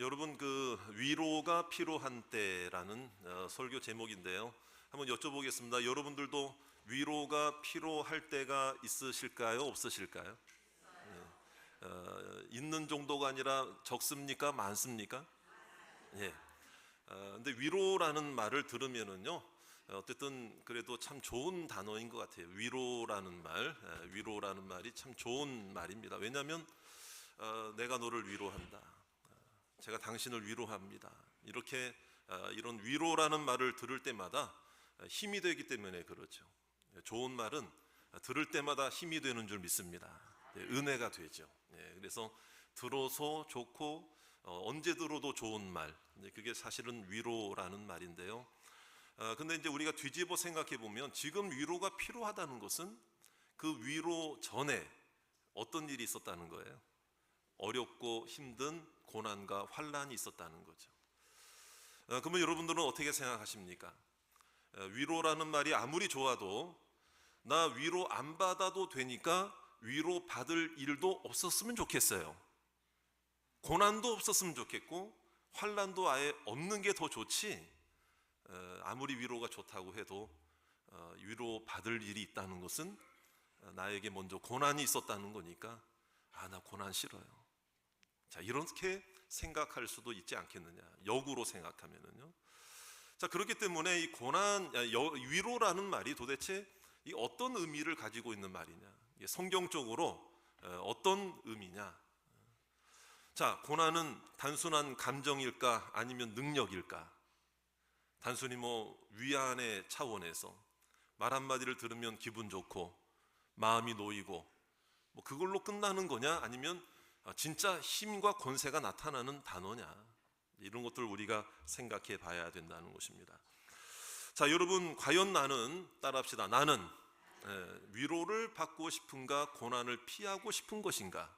여러분 그 위로가 필요한 때라는 설교 제목인데요. 한번 여쭤보겠습니다. 여러분들도 위로가 필요할 때가 있으실까요? 없으실까요? 있는 정도가 아니라 적습니까? 많습니까? 예. 근데 위로라는 말을 들으면은요, 어쨌든 그래도 참 좋은 단어인 것 같아요. 위로라는 말, 위로라는 말이 참 좋은 말입니다. 왜냐하면 내가 너를 위로한다. 제가 당신을 위로합니다. 이렇게 이런 위로라는 말을 들을 때마다 힘이 되기 때문에 그렇죠. 좋은 말은 들을 때마다 힘이 되는 줄 믿습니다. 은혜가 되죠. 그래서 들어서 좋고 언제 들어도 좋은 말, 그게 사실은 위로라는 말인데요. 근데 이제 우리가 뒤집어 생각해 보면 지금 위로가 필요하다는 것은 그 위로 전에 어떤 일이 있었다는 거예요. 어렵고 힘든 고난과 환난이 있었다는 거죠. 그러면 여러분들은 어떻게 생각하십니까? 위로라는 말이 아무리 좋아도 나 위로 안 받아도 되니까 위로 받을 일도 없었으면 좋겠어요. 고난도 없었으면 좋겠고 환난도 아예 없는 게 더 좋지. 아무리 위로가 좋다고 해도 위로 받을 일이 있다는 것은 나에게 먼저 고난이 있었다는 거니까 나 고난 싫어요. 자, 이렇게 생각할 수도 있지 않겠느냐. 역으로 생각하면은요. 자, 그렇기 때문에 이 고난, 위로라는 말이 도대체 이 어떤 의미를 가지고 있는 말이냐. 성경적으로 어떤 의미냐. 자, 고난은 단순한 감정일까 아니면 능력일까? 단순히 위안의 차원에서 말 한마디를 들으면 기분 좋고 마음이 놓이고 그걸로 끝나는 거냐? 아니면 진짜 힘과 권세가 나타나는 단어냐, 이런 것들을 우리가 생각해 봐야 된다는 것입니다. 자, 여러분, 과연 나는, 따라합시다, 나는 위로를 받고 싶은가, 고난을 피하고 싶은 것인가?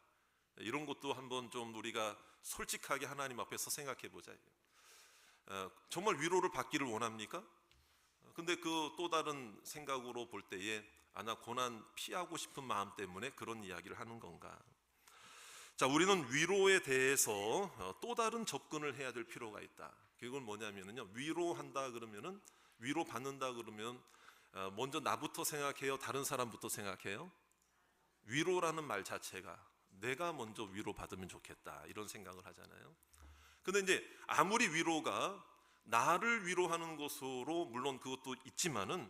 이런 것도 한번 좀 우리가 솔직하게 하나님 앞에서 생각해 보자. 정말 위로를 받기를 원합니까? 근데 그 또 다른 생각으로 볼 때에 나 고난 피하고 싶은 마음 때문에 그런 이야기를 하는 건가? 자, 우리는 위로에 대해서 또 다른 접근을 해야 될 필요가 있다. 그건 뭐냐면요, 위로한다 그러면은, 위로 받는다 그러면 먼저 나부터 생각해요? 다른 사람부터 생각해요? 위로라는 말 자체가 내가 먼저 위로받으면 좋겠다, 이런 생각을 하잖아요. 근데 이제 아무리 위로가 나를 위로하는 것으로 물론 그것도 있지만은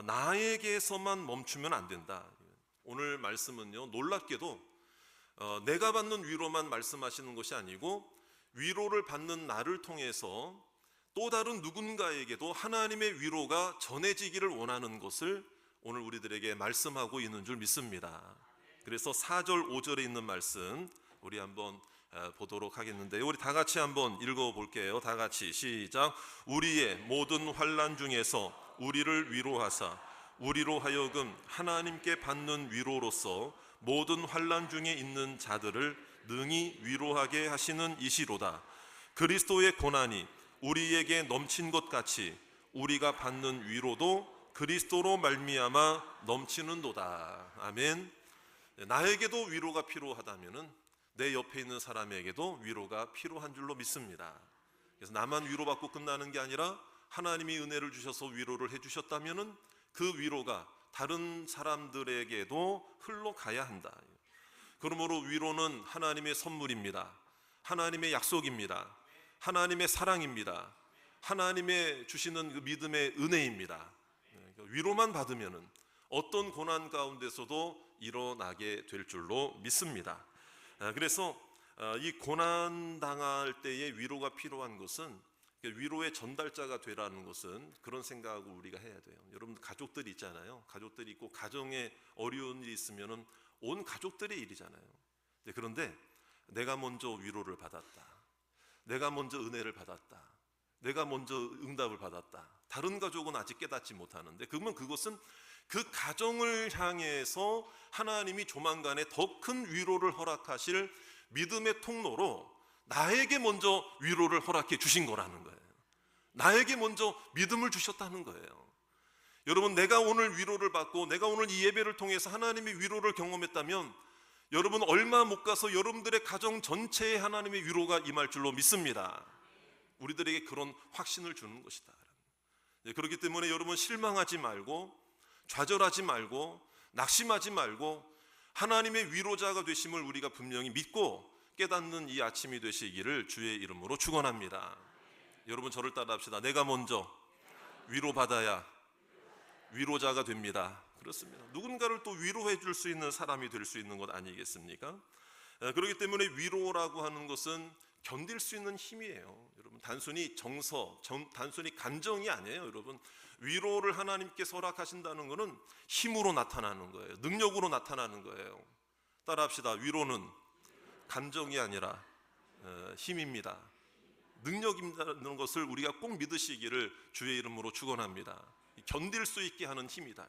나에게서만 멈추면 안 된다. 오늘 말씀은요, 놀랍게도 내가 받는 위로만 말씀하시는 것이 아니고 위로를 받는 나를 통해서 또 다른 누군가에게도 하나님의 위로가 전해지기를 원하는 것을 오늘 우리들에게 말씀하고 있는 줄 믿습니다. 그래서 4절 5절에 있는 말씀 우리 한번 보도록 하겠는데요. 우리 다 같이 한번 읽어볼게요. 다 같이 시작. 우리의 모든 환난 중에서 우리를 위로하사 우리로 하여금 하나님께 받는 위로로서 모든 환난 중에 있는 자들을 능히 위로하게 하시는 이시로다. 그리스도의 고난이 우리에게 넘친 것 같이 우리가 받는 위로도 그리스도로 말미암아 넘치는도다. 아멘. 나에게도 위로가 필요하다면은 내 옆에 있는 사람에게도 위로가 필요한 줄로 믿습니다. 그래서 나만 위로받고 끝나는 게 아니라 하나님이 은혜를 주셔서 위로를 해주셨다면은 그 위로가 다른 사람들에게도 흘러가야 한다. 그러므로 위로는 하나님의 선물입니다. 하나님의 약속입니다. 하나님의 사랑입니다. 하나님의 주시는 그 믿음의 은혜입니다. 위로만 받으면은 어떤 고난 가운데서도 일어나게 될 줄로 믿습니다. 그래서 이 고난 당할 때에 위로가 필요한 것은, 위로의 전달자가 되라는 것은 그런 생각을 우리가 해야 돼요. 여러분, 가족들이 있잖아요. 가족들이 있고 가정에 어려운 일이 있으면 온 가족들의 일이잖아요. 그런데 내가 먼저 위로를 받았다, 내가 먼저 은혜를 받았다, 내가 먼저 응답을 받았다. 다른 가족은 아직 깨닫지 못하는데 그러면 그것은 그 가정을 향해서 하나님이 조만간에 더 큰 위로를 허락하실 믿음의 통로로 나에게 먼저 위로를 허락해 주신 거라는 거예요. 나에게 먼저 믿음을 주셨다는 거예요. 여러분, 내가 오늘 위로를 받고 내가 오늘 이 예배를 통해서 하나님의 위로를 경험했다면 여러분 얼마 못 가서 여러분들의 가정 전체에 하나님의 위로가 임할 줄로 믿습니다. 우리들에게 그런 확신을 주는 것이다. 그렇기 때문에 여러분 실망하지 말고 좌절하지 말고 낙심하지 말고 하나님의 위로자가 되심을 우리가 분명히 믿고 깨닫는 이 아침이 되시기를 주의 이름으로 축원합니다. 여러분 저를 따라합시다. 내가 먼저 위로받아야 위로자가 됩니다. 그렇습니다. 누군가를 또 위로해 줄 수 있는 사람이 될 수 있는 것 아니겠습니까? 그렇기 때문에 위로라고 하는 것은 견딜 수 있는 힘이에요. 여러분 단순히 단순히 감정이 아니에요. 여러분 위로를 하나님께서 허락하신다는 것은 힘으로 나타나는 거예요. 능력으로 나타나는 거예요. 따라합시다. 위로는 감정이 아니라 힘입니다. 능력이라는 것을 우리가 꼭 믿으시기를 주의 이름으로 축원합니다. 견딜 수 있게 하는 힘이다.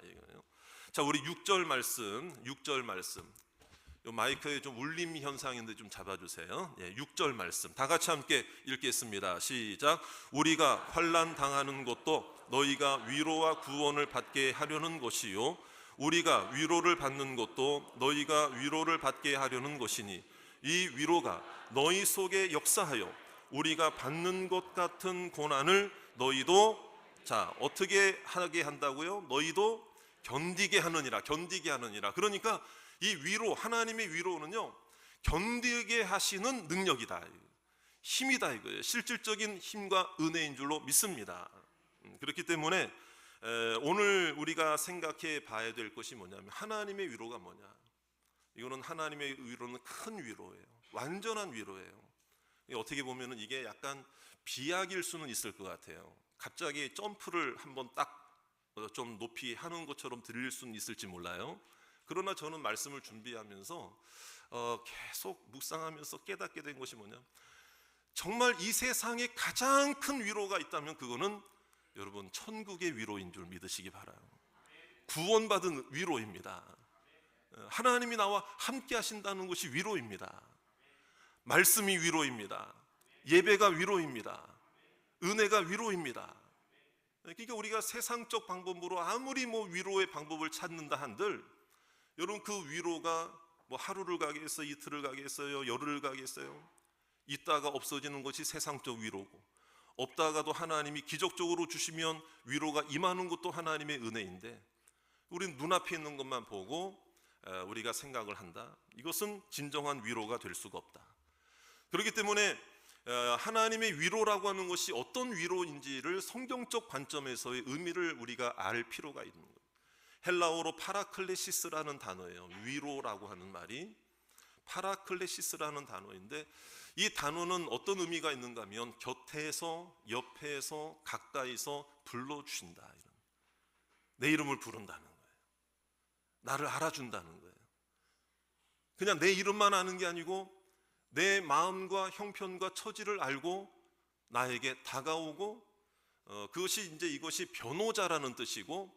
자, 우리 6절 말씀. 요 마이크에 좀 울림 현상인데 좀 잡아주세요. 6절 말씀 다 같이 함께 읽겠습니다. 시작. 우리가 환난 당하는 것도 너희가 위로와 구원을 받게 하려는 것이요 우리가 위로를 받는 것도 너희가 위로를 받게 하려는 것이니 이 위로가 너희 속에 역사하여 우리가 받는 것 같은 고난을 너희도 어떻게 하게 한다고요? 너희도 견디게 하느니라. 그러니까 이 위로, 하나님의 위로는요 견디게 하시는 능력이다, 힘이다 이거예요. 실질적인 힘과 은혜인 줄로 믿습니다. 그렇기 때문에 오늘 우리가 생각해 봐야 될 것이 뭐냐면 하나님의 위로가 뭐냐. 이거는 하나님의 위로는 큰 위로예요. 완전한 위로예요. 어떻게 보면 이게 약간 비약일 수는 있을 것 같아요. 갑자기 점프를 한번 딱 좀 높이 하는 것처럼 들릴 수는 있을지 몰라요. 그러나 저는 말씀을 준비하면서 계속 묵상하면서 깨닫게 된 것이 뭐냐, 정말 이 세상에 가장 큰 위로가 있다면 그거는 여러분 천국의 위로인 줄 믿으시기 바라요. 구원받은 위로입니다. 하나님이 나와 함께 하신다는 것이 위로입니다. 말씀이 위로입니다. 예배가 위로입니다. 은혜가 위로입니다. 그러니까 우리가 세상적 방법으로 아무리 위로의 방법을 찾는다 한들 여러분 그 위로가 하루를 가겠어요, 이틀을 가겠어요, 열흘을 가겠어요. 있다가 없어지는 것이 세상적 위로고, 없다가도 하나님이 기적적으로 주시면 위로가 임하는 것도 하나님의 은혜인데, 우리는 눈앞에 있는 것만 보고 우리가 생각을 한다. 이것은 진정한 위로가 될 수가 없다. 그렇기 때문에 하나님의 위로라고 하는 것이 어떤 위로인지를 성경적 관점에서의 의미를 우리가 알 필요가 있는 거예요. 헬라어로 파라클레시스라는 단어예요. 위로라고 하는 말이 파라클레시스라는 단어인데, 이 단어는 어떤 의미가 있는가 하면 곁에서, 옆에서, 가까이서 불러주신다, 이런. 내 이름을 부른다는 거예요. 나를 알아준다는 거예요. 그냥 내 이름만 아는 게 아니고 내 마음과 형편과 처지를 알고 나에게 다가오고, 이것이 변호자라는 뜻이고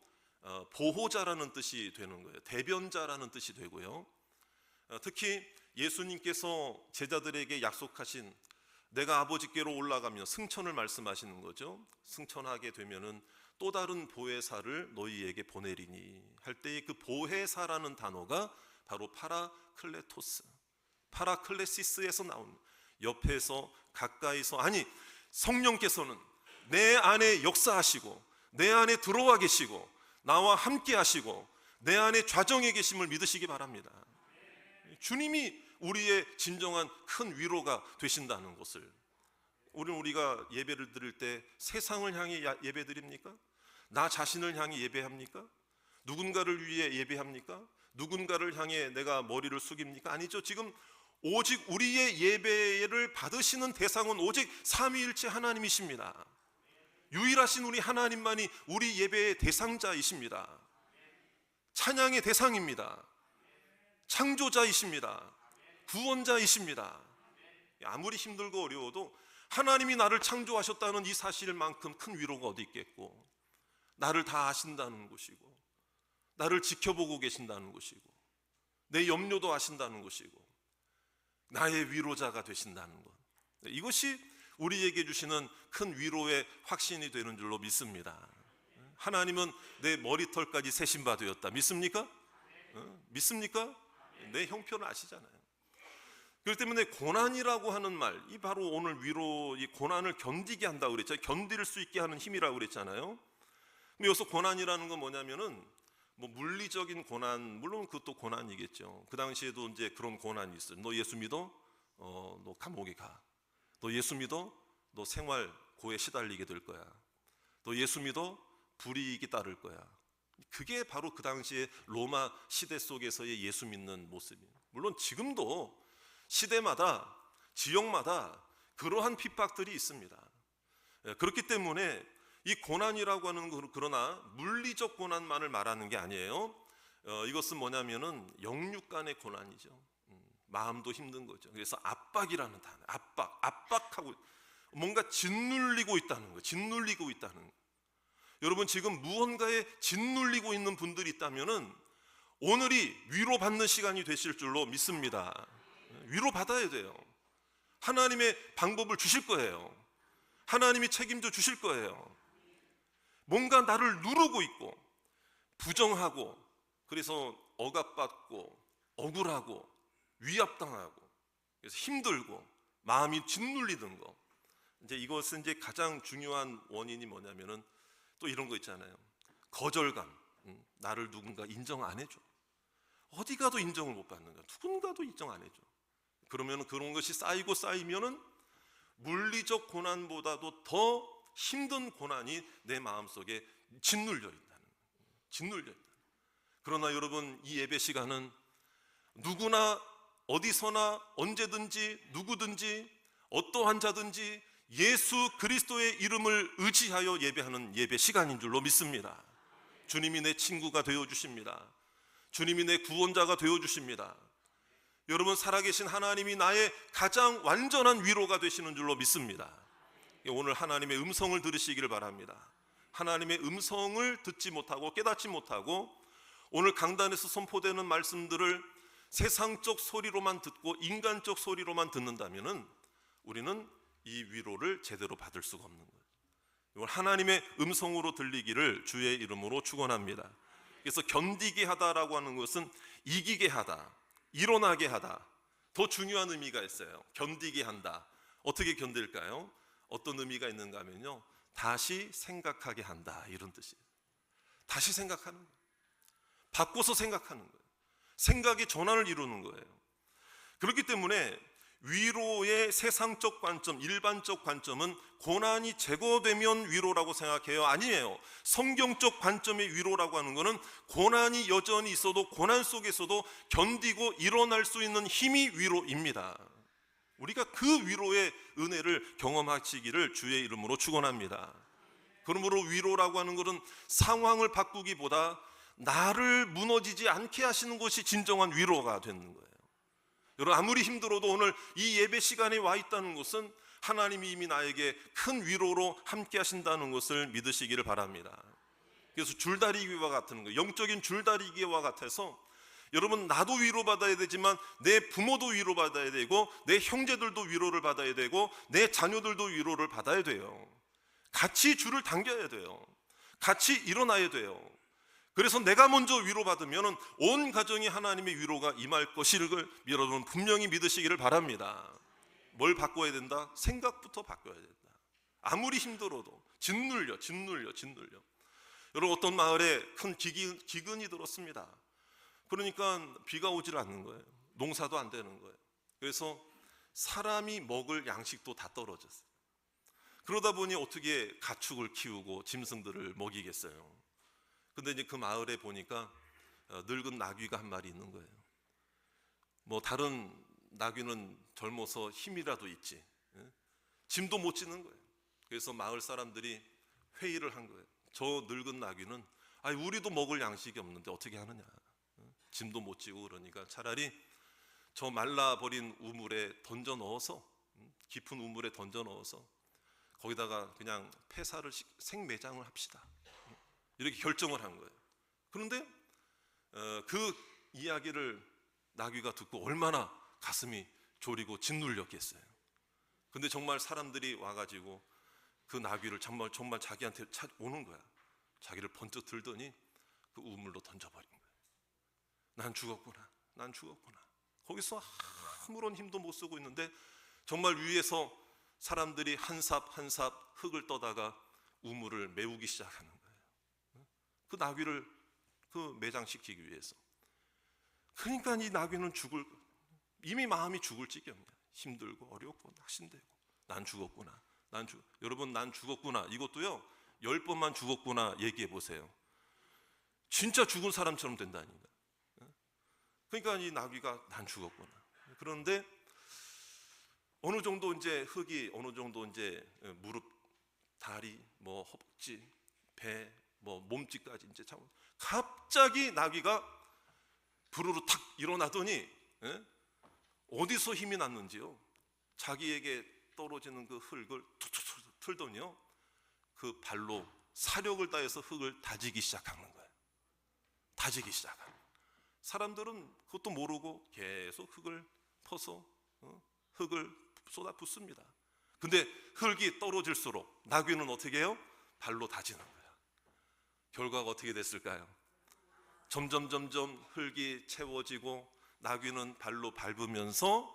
보호자라는 뜻이 되는 거예요. 대변자라는 뜻이 되고요. 특히 예수님께서 제자들에게 약속하신, 내가 아버지께로 올라가면 승천을 말씀하시는 거죠. 승천하게 되면은 또 다른 보혜사를 너희에게 보내리니 할 때의 그 보혜사라는 단어가 바로 파라클레토스, 파라클레시스에서 나온, 옆에서, 가까이서, 아니 성령께서는 내 안에 역사하시고 내 안에 들어와 계시고 나와 함께 하시고 내 안에 좌정해 계심을 믿으시기 바랍니다. 주님이 우리의 진정한 큰 위로가 되신다는 것을. 우리가 예배를 드릴 때 세상을 향해 예배 드립니까? 나 자신을 향해 예배합니까? 누군가를 위해 예배합니까? 누군가를 향해 내가 머리를 숙입니까? 아니죠. 지금 오직 우리의 예배를 받으시는 대상은 오직 삼위일체 하나님이십니다. 유일하신 우리 하나님만이 우리 예배의 대상자이십니다. 찬양의 대상입니다. 창조자이십니다. 구원자이십니다. 아무리 힘들고 어려워도 하나님이 나를 창조하셨다는 이 사실만큼 큰 위로가 어디 있겠고, 나를 다 아신다는 것이고, 나를 지켜보고 계신다는 것이고, 내 염려도 아신다는 것이고, 나의 위로자가 되신다는 것, 이것이 우리에게 주시는 큰 위로의 확신이 되는 줄로 믿습니다. 하나님은 내 머리털까지 세신 바 되었다. 믿습니까? 믿습니까? 내 형편을 아시잖아요. 그렇기 때문에 고난이라고 하는 말, 이 바로 오늘 위로, 이 고난을 견디게 한다고 그랬잖아요. 견딜 수 있게 하는 힘이라고 그랬잖아요. 근데 여기서 고난이라는 건 뭐냐면은 뭐 물리적인 고난, 물론 그것도 고난이겠죠. 그 당시에도 이제 그런 고난이 있어요. 너 예수 믿어? 너 감옥에 가. 너 예수 믿어? 너 생활 고에 시달리게 될 거야. 너 예수 믿어? 불이익이 따를 거야. 그게 바로 그 당시에 로마 시대 속에서의 예수 믿는 모습이에요. 물론 지금도 시대마다 지역마다 그러한 핍박들이 있습니다. 그렇기 때문에 이 고난이라고 하는 건 그러나 물리적 고난만을 말하는 게 아니에요. 이것은 뭐냐면은 영육 간의 고난이죠. 마음도 힘든 거죠. 그래서 압박이라는 단어, 압박하고 뭔가 짓눌리고 있다는 거예요. 짓눌리고 있다는 거예요. 여러분 지금 무언가에 짓눌리고 있는 분들이 있다면은 오늘이 위로받는 시간이 되실 줄로 믿습니다. 위로받아야 돼요. 하나님의 방법을 주실 거예요. 하나님이 책임져 주실 거예요. 뭔가 나를 누르고 있고 부정하고 그래서 억압받고 억울하고 위압당하고 그래서 힘들고 마음이 짓눌리는 거. 이제 이것은 이제 가장 중요한 원인이 뭐냐면은 또 이런 거 있잖아요. 거절감. 나를 누군가 인정 안 해줘. 어디 가도 인정을 못 받는 거야. 누군가도 인정 안 해줘. 그러면 그런 것이 쌓이고 쌓이면은 물리적 고난보다도 더 힘든 고난이 내 마음속에 짓눌려 있다는 거예요. 짓눌려 있다. 그러나 여러분 이 예배 시간은 누구나 어디서나 언제든지 누구든지 어떠한 자든지 예수 그리스도의 이름을 의지하여 예배하는 예배 시간인 줄로 믿습니다. 주님이 내 친구가 되어 주십니다. 주님이 내 구원자가 되어 주십니다. 여러분 살아계신 하나님이 나의 가장 완전한 위로가 되시는 줄로 믿습니다. 오늘 하나님의 음성을 들으시기를 바랍니다. 하나님의 음성을 듣지 못하고 깨닫지 못하고 오늘 강단에서 선포되는 말씀들을 세상적 소리로만 듣고 인간적 소리로만 듣는다면은 우리는 이 위로를 제대로 받을 수가 없는 거예요. 이걸 하나님의 음성으로 들리기를 주의 이름으로 축원합니다. 그래서 견디게 하다라고 하는 것은 이기게 하다, 일어나게 하다. 더 중요한 의미가 있어요. 견디게 한다. 어떻게 견딜까요? 어떤 의미가 있는가 하면요, 다시 생각하게 한다, 이런 뜻이에요. 다시 생각하는 거예요. 바꿔서 생각하는 거예요. 생각의 전환을 이루는 거예요. 그렇기 때문에 위로의 세상적 관점, 일반적 관점은 고난이 제거되면 위로라고 생각해요? 아니에요. 성경적 관점의 위로라고 하는 것은 고난이 여전히 있어도 고난 속에서도 견디고 일어날 수 있는 힘이 위로입니다. 우리가 그 위로의 은혜를 경험하시기를 주의 이름으로 축원합니다. 그러므로 위로라고 하는 것은 상황을 바꾸기보다 나를 무너지지 않게 하시는 것이 진정한 위로가 되는 거예요. 여러분 아무리 힘들어도 오늘 이 예배 시간에 와 있다는 것은 하나님이 이미 나에게 큰 위로로 함께 하신다는 것을 믿으시기를 바랍니다. 그래서 줄다리기와 같은 거예요. 영적인 줄다리기와 같아서 여러분 나도 위로받아야 되지만 내 부모도 위로받아야 되고 내 형제들도 위로를 받아야 되고 내 자녀들도 위로를 받아야 돼요. 같이 줄을 당겨야 돼요. 같이 일어나야 돼요. 그래서 내가 먼저 위로받으면 온 가정이 하나님의 위로가 임할 것을 여러분 분명히 믿으시기를 바랍니다. 뭘 바꿔야 된다? 생각부터 바꿔야 된다. 아무리 힘들어도 짓눌려. 여러분 어떤 마을에 큰 기근이 들었습니다. 그러니까 비가 오질 않는 거예요. 농사도 안 되는 거예요. 그래서 사람이 먹을 양식도 다 떨어졌어요. 그러다 보니 어떻게 가축을 키우고 짐승들을 먹이겠어요. 근데 이제 그 마을에 보니까 늙은 나귀가 한 마리 있는 거예요. 뭐 다른 나귀는 젊어서 힘이라도 있지, 짐도 못 지는 거예요. 그래서 마을 사람들이 회의를 한 거예요. 저 늙은 나귀는 우리도 먹을 양식이 없는데 어떻게 하느냐, 짐도 못 지고 그러니까 차라리 저 말라버린 우물에 던져 넣어서, 깊은 우물에 던져 넣어서 거기다가 그냥 폐사를 생매장을 합시다, 이렇게 결정을 한 거예요. 그런데 그 이야기를 나귀가 듣고 얼마나 가슴이 졸이고 짓눌렸겠어요. 근데 정말 사람들이 와가지고 그 나귀를 정말 자기한테 오는 거야. 자기를 번쩍 들더니 그 우물로 던져버린 거예요. 난 죽었구나. 난 죽었구나. 거기서 아무런 힘도 못 쓰고 있는데 정말 위에서 사람들이 한 삽 한 삽 흙을 떠다가 우물을 메우기 시작하는 거예요. 그 나귀를 매장시키기 위해서. 그러니까 이 나귀는 이미 마음이 죽을 지경이야. 힘들고 어렵고 낙심되고 난 죽었구나. 여러분, 난 죽었구나. 이것도요 10번만 죽었구나 얘기해 보세요. 진짜 죽은 사람처럼 된다니까. 그러니까 이 나귀가 난 죽었구나. 그런데 어느 정도 이제 흙이 어느 정도 이제 무릎, 다리, 뭐 허벅지, 배, 뭐 몸집까지 이제 참 갑자기 나귀가 부르르 탁 일어나더니 어디서 힘이 났는지요. 자기에게 떨어지는 그 흙을 툭툭툭 틀더니요 그 발로 사력을 다해서 흙을 다지기 시작하는 거예요. 다지기 시작하는. 사람들은 그것도 모르고 계속 흙을 퍼서 흙을 쏟아 붓습니다. 근데 흙이 떨어질수록 나귀는 어떻게 해요? 발로 다지는 거예요. 결과가 어떻게 됐을까요? 점점 흙이 채워지고 나귀는 발로 밟으면서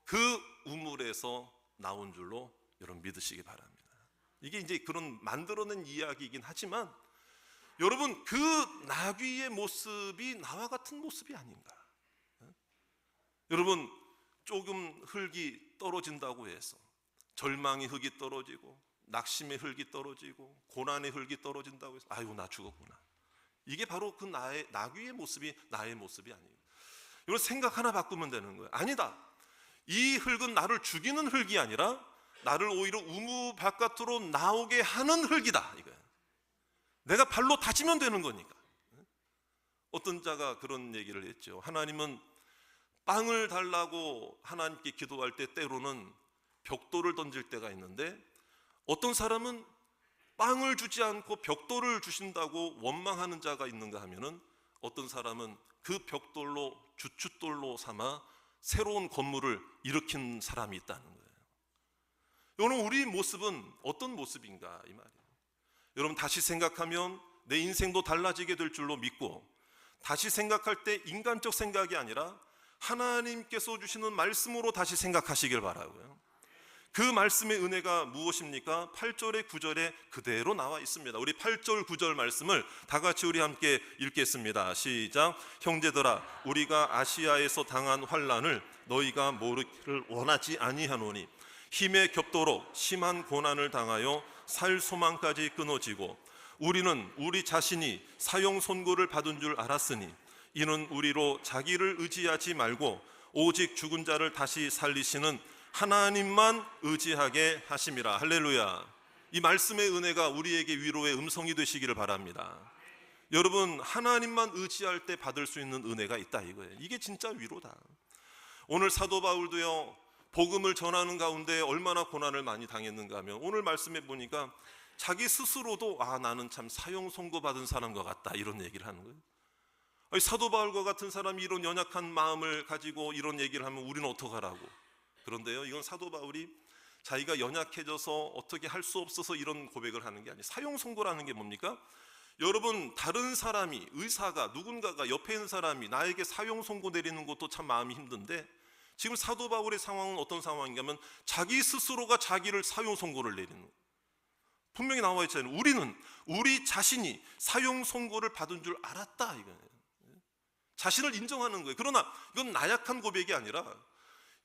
그 우물에서 나온 줄로 여러분 믿으시기 바랍니다. 이게 이제 그런 만들어낸 이야기이긴 하지만 여러분, 그 나귀의 모습이 나와 같은 모습이 아닌가. 여러분, 조금 흙이 떨어진다고 해서 절망의 흙이 떨어지고 낙심의 흙이 떨어지고 고난의 흙이 떨어진다고 해서 아이고 나 죽었구나. 이게 바로 그 나귀의 모습이 나의 모습이 아니에요. 이걸 생각 하나 바꾸면 되는 거예요. 아니다. 이 흙은 나를 죽이는 흙이 아니라 나를 오히려 우물 바깥으로 나오게 하는 흙이다 이거예요. 내가 발로 다지면 되는 거니까. 어떤 자가 그런 얘기를 했죠. 하나님은 빵을 달라고 하나님께 기도할 때 때로는 벽돌을 던질 때가 있는데 어떤 사람은 빵을 주지 않고 벽돌을 주신다고 원망하는 자가 있는가 하면은 어떤 사람은 그 벽돌로 주춧돌로 삼아 새로운 건물을 일으킨 사람이 있다는 거예요. 여러분, 우리 모습은 어떤 모습인가 이 말이에요. 여러분, 다시 생각하면 내 인생도 달라지게 될 줄로 믿고 다시 생각할 때 인간적 생각이 아니라 하나님께서 주시는 말씀으로 다시 생각하시길 바라고요. 그 말씀의 은혜가 무엇입니까? 8절에 9절에 그대로 나와 있습니다. 우리 8절 9절 말씀을 다 같이 우리 함께 읽겠습니다. 시작. 형제들아, 우리가 아시아에서 당한 환난을 너희가 모르기를 원하지 아니하노니 힘에 겹도록 심한 고난을 당하여 살 소망까지 끊어지고 우리는 우리 자신이 사형 선고를 받은 줄 알았으니 이는 우리로 자기를 의지하지 말고 오직 죽은 자를 다시 살리시는 하나님만 의지하게 하심이라. 할렐루야. 이 말씀의 은혜가 우리에게 위로의 음성이 되시기를 바랍니다. 여러분, 하나님만 의지할 때 받을 수 있는 은혜가 있다 이거예요. 이게 진짜 위로다. 오늘 사도 바울도요 복음을 전하는 가운데 얼마나 고난을 많이 당했는가 하면 오늘 말씀에 보니까 자기 스스로도 나는 참 사형 선고받은 사람과 같다 이런 얘기를 하는 거예요. 아니, 사도 바울과 같은 사람이 이런 연약한 마음을 가지고 이런 얘기를 하면 우리는 어떡하라고. 그런데요, 이건 사도 바울이 자기가 연약해져서 어떻게 할 수 없어서 이런 고백을 하는 게 아니에요. 사형 선고라는 게 뭡니까? 여러분, 다른 사람이, 의사가, 누군가가 옆에 있는 사람이 나에게 사형 선고 내리는 것도 참 마음이 힘든데 지금 사도 바울의 상황은 어떤 상황인가 하면 자기 스스로가 자기를 사형 선고를 내리는 거예요. 분명히 나와 있잖아요. 우리는 우리 자신이 사형 선고를 받은 줄 알았다 이거예요. 자신을 인정하는 거예요. 그러나 이건 나약한 고백이 아니라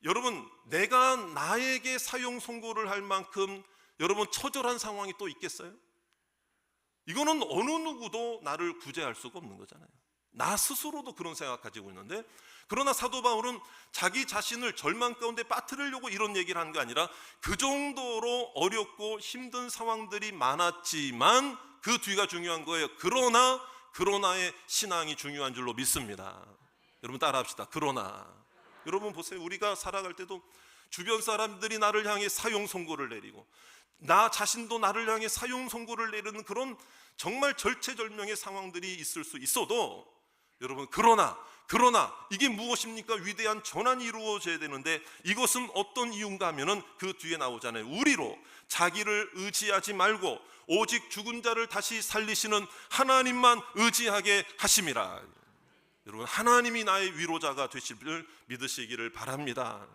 여러분, 내가 나에게 사형 선고를 할 만큼 여러분 처절한 상황이 또 있겠어요? 이거는 어느 누구도 나를 구제할 수가 없는 거잖아요. 나 스스로도 그런 생각 가지고 있는데, 그러나 사도 바울은 자기 자신을 절망 가운데 빠뜨리려고 이런 얘기를 하는 게 아니라 그 정도로 어렵고 힘든 상황들이 많았지만 그 뒤가 중요한 거예요. 그러나의 신앙이 중요한 줄로 믿습니다. 여러분 따라합시다. 그러나. 여러분 보세요. 우리가 살아갈 때도 주변 사람들이 나를 향해 사형 선고를 내리고 나 자신도 나를 향해 사형 선고를 내리는 그런 정말 절체절명의 상황들이 있을 수 있어도 여러분 그러나 이게 무엇입니까? 위대한 전환이 이루어져야 되는데 이것은 어떤 이유인가 하면은 그 뒤에 나오잖아요. 우리로 자기를 의지하지 말고 오직 죽은 자를 다시 살리시는 하나님만 의지하게 하심이라. 여러분, 하나님이 나의 위로자가 되시기를 믿으시기를 바랍니다.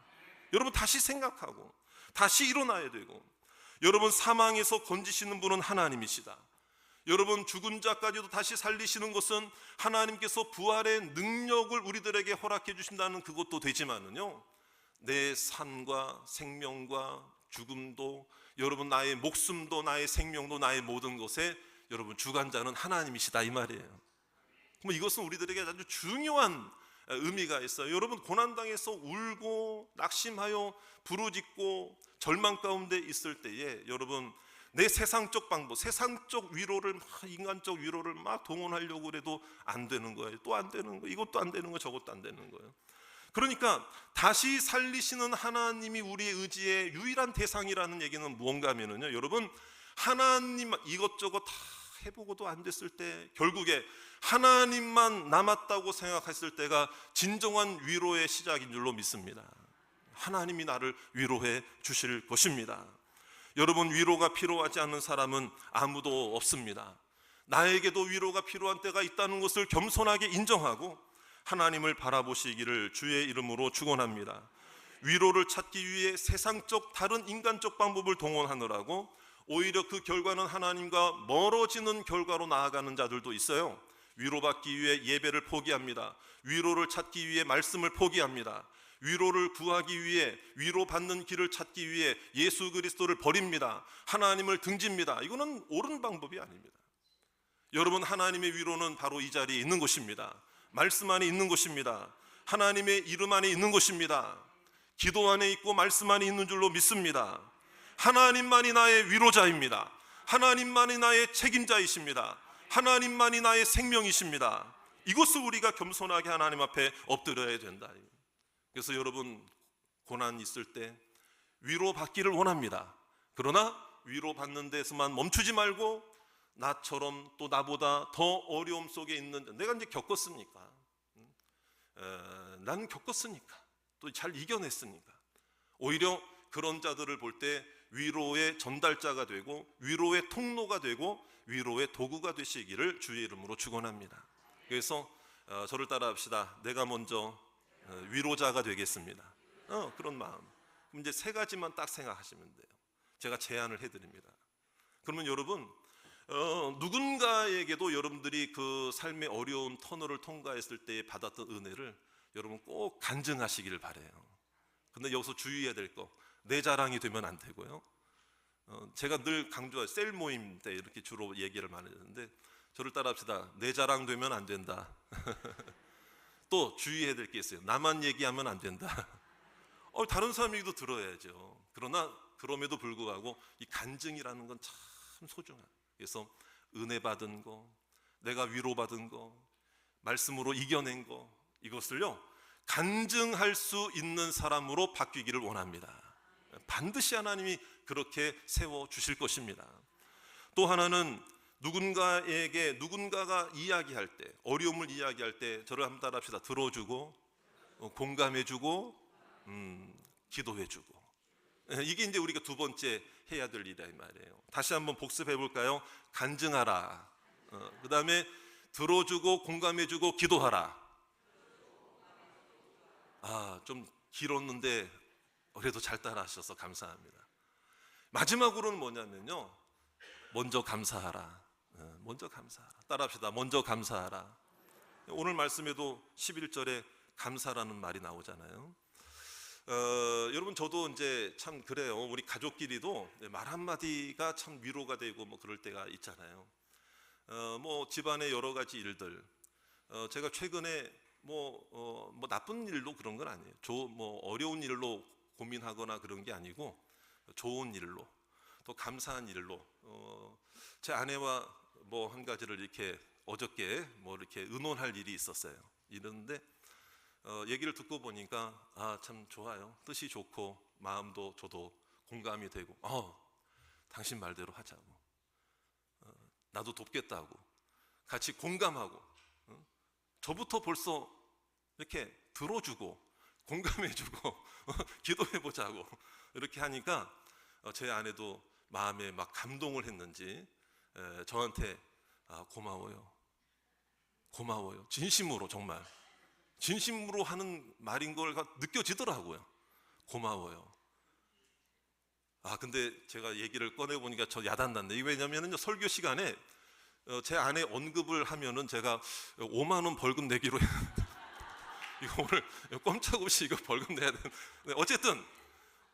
여러분, 다시 생각하고 다시 일어나야 되고, 여러분, 사망에서 건지시는 분은 하나님이시다. 여러분, 죽은 자까지도 다시 살리시는 것은 하나님께서 부활의 능력을 우리들에게 허락해 주신다는 그것도 되지만은요, 내 삶과 생명과 죽음도, 여러분, 나의 목숨도 나의 생명도 나의 모든 것에 여러분 주관자는 하나님이시다, 이 말이에요. 그럼 이것은 우리들에게 아주 중요한 의미가 있어요. 여러분, 고난당해서 울고 낙심하여 부르짖고 절망 가운데 있을 때에 여러분, 내 세상적 방법, 세상적 위로를 인간적 위로를 막 동원하려고 해도 안 되는 거예요. 또 안 되는 거예요. 이것도 안 되는 거예요. 저것도 안 되는 거예요. 그러니까 다시 살리시는 하나님이 우리의 의지의 유일한 대상이라는 얘기는 무언가 하면은요, 여러분, 하나님 이것저것 다 해보고도 안 됐을 때 결국에 하나님만 남았다고 생각했을 때가 진정한 위로의 시작인 줄로 믿습니다. 하나님이 나를 위로해 주실 것입니다. 여러분, 위로가 필요하지 않는 사람은 아무도 없습니다. 나에게도 위로가 필요한 때가 있다는 것을 겸손하게 인정하고 하나님을 바라보시기를 주의 이름으로 축원합니다. 위로를 찾기 위해 세상적 다른 인간적 방법을 동원하느라고 오히려 그 결과는 하나님과 멀어지는 결과로 나아가는 자들도 있어요. 위로받기 위해 예배를 포기합니다. 위로를 찾기 위해 말씀을 포기합니다. 위로를 구하기 위해, 위로받는 길을 찾기 위해 예수 그리스도를 버립니다. 하나님을 등집니다. 이거는 옳은 방법이 아닙니다. 여러분, 하나님의 위로는 바로 이 자리에 있는 것입니다. 말씀 안에 있는 것입니다. 하나님의 이름 안에 있는 것입니다. 기도 안에 있고 말씀 안에 있는 줄로 믿습니다. 하나님만이 나의 위로자입니다. 하나님만이 나의 책임자이십니다. 하나님만이 나의 생명이십니다. 이것을 우리가 겸손하게 하나님 앞에 엎드려야 된다. 그래서 여러분, 고난 있을 때 위로받기를 원합니다. 그러나 위로받는 데서만 멈추지 말고 나처럼 또 나보다 더 어려움 속에 있는, 내가 이제 겪었으니까, 난 겪었으니까, 또 잘 이겨냈으니까, 오히려 그런 자들을 볼 때 위로의 전달자가 되고 위로의 통로가 되고 위로의 도구가 되시기를 주의 이름으로 축원합니다. 그래서 저를 따라합시다. 내가 먼저 위로자가 되겠습니다. 그런 마음. 그럼 이제 세 가지만 딱 생각하시면 돼요. 제가 제안을 해드립니다. 그러면 여러분, 누군가에게도 여러분들이 그 삶의 어려운 터널을 통과했을 때 받았던 은혜를 여러분 꼭 간증하시기를 바래요. 근데 여기서 주의해야 될 거, 내 자랑이 되면 안 되고요. 제가 늘 강조해요. 셀 모임 때 이렇게 주로 얘기를 많이 하는데, 저를 따라합시다. 내 자랑 되면 안 된다. 또 주의해야 될 게 있어요. 나만 얘기하면 안 된다. 다른 사람 얘기도 들어야죠. 그러나 그럼에도 불구하고 이 간증이라는 건 참 소중한. 그래서 은혜 받은 거, 내가 위로받은 거, 말씀으로 이겨낸 거, 이것을요 간증할 수 있는 사람으로 바뀌기를 원합니다. 반드시 하나님이 그렇게 세워주실 것입니다. 또 하나는 누군가가 이야기할 때, 어려움을 이야기할 때 저를 한번 따라합시다. 들어주고, 공감해주고, 기도해주고. 이게 이제 우리가 두 번째 해야 될 일이다, 이 말이에요. 다시 한번 복습해 볼까요? 간증하라. 그 다음에 들어주고, 공감해주고, 기도하라. 좀 길었는데 그래도 잘 따라하셔서 감사합니다. 마지막으로는 뭐냐면요, 먼저 감사하라. 먼저 감사하라. 따라합시다. 먼저 감사하라. 오늘 말씀에도 11절에 감사라는 말이 나오잖아요. 여러분, 저도 이제 참 그래요. 우리 가족끼리도 말 한마디가 참 위로가 되고 뭐 그럴 때가 있잖아요. 뭐 집안의 여러 가지 일들, 제가 최근에 뭐 나쁜 일로 그런 건 아니에요. 뭐 어려운 일로 고민하거나 그런 게 아니고 좋은 일로, 또 감사한 일로, 제 아내와 뭐 한 가지를 이렇게 어저께 뭐 이렇게 의논할 일이 있었어요. 이러는데 얘기를 듣고 보니까 참 좋아요. 뜻이 좋고 마음도 저도 공감이 되고, 당신 말대로 하자고, 나도 돕겠다고, 같이 공감하고, 저부터 벌써 이렇게 들어주고 공감해주고 기도해보자고 이렇게 하니까 제 아내도 마음에 막 감동을 했는지 저한테 고마워요, 진심으로 정말 진심으로 하는 말인 걸 느껴지더라고요. 고마워요. 근데 제가 얘기를 꺼내보니까 저 야단났네. 이게 왜냐면은 설교 시간에 제 아내 언급을 하면은 제가 5만 원 벌금 내기로 했는데 이거 오늘 꼼짝없이 이거 벌금 내야 되는.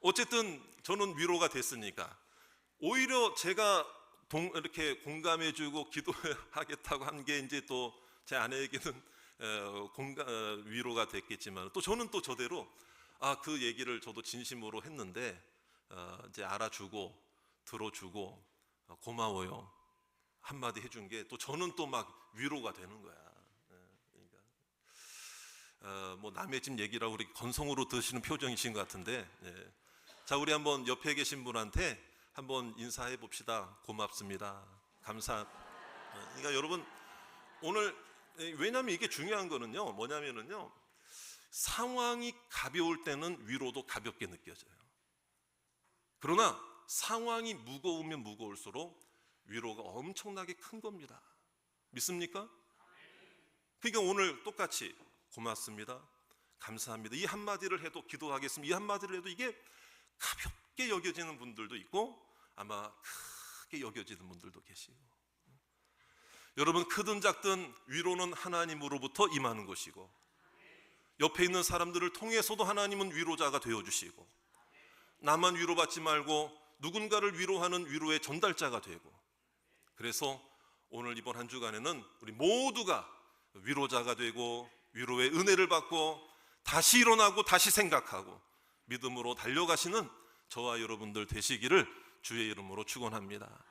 어쨌든 저는 위로가 됐으니까 오히려 제가 이렇게 공감해주고 기도하겠다고 한 게 이제 또 제 아내에게는 위로가 됐겠지만 또 저는 또 저대로 그 얘기를 저도 진심으로 했는데 이제 알아주고 들어주고 고마워요 한마디 해준 게 또 저는 또 막 위로가 되는 거야. 그러니까 뭐 남의 집 얘기라고 우리 건성으로 드시는 표정이신 것 같은데, 자 우리 한번 옆에 계신 분한테 한번 인사해 봅시다. 고맙습니다. 그러니까 여러분 오늘 왜냐하면 이게 중요한 거는요 뭐냐면은요 상황이 가벼울 때는 위로도 가볍게 느껴져요. 그러나 상황이 무거우면 무거울수록 위로가 엄청나게 큰 겁니다. 믿습니까? 그러니까 오늘 똑같이 고맙습니다, 감사합니다 이 한마디를 해도, 기도하겠습니다 이 한마디를 해도 이게 가볍게 여겨지는 분들도 있고 아마 크게 여겨지는 분들도 계시고, 여러분 크든 작든 위로는 하나님으로부터 임하는 것이고 옆에 있는 사람들을 통해서도 하나님은 위로자가 되어주시고 나만 위로받지 말고 누군가를 위로하는 위로의 전달자가 되고, 그래서 오늘 이번 한 주간에는 우리 모두가 위로자가 되고 위로의 은혜를 받고 다시 일어나고 다시 생각하고 믿음으로 달려가시는 저와 여러분들 되시기를 주의 이름으로 축원합니다.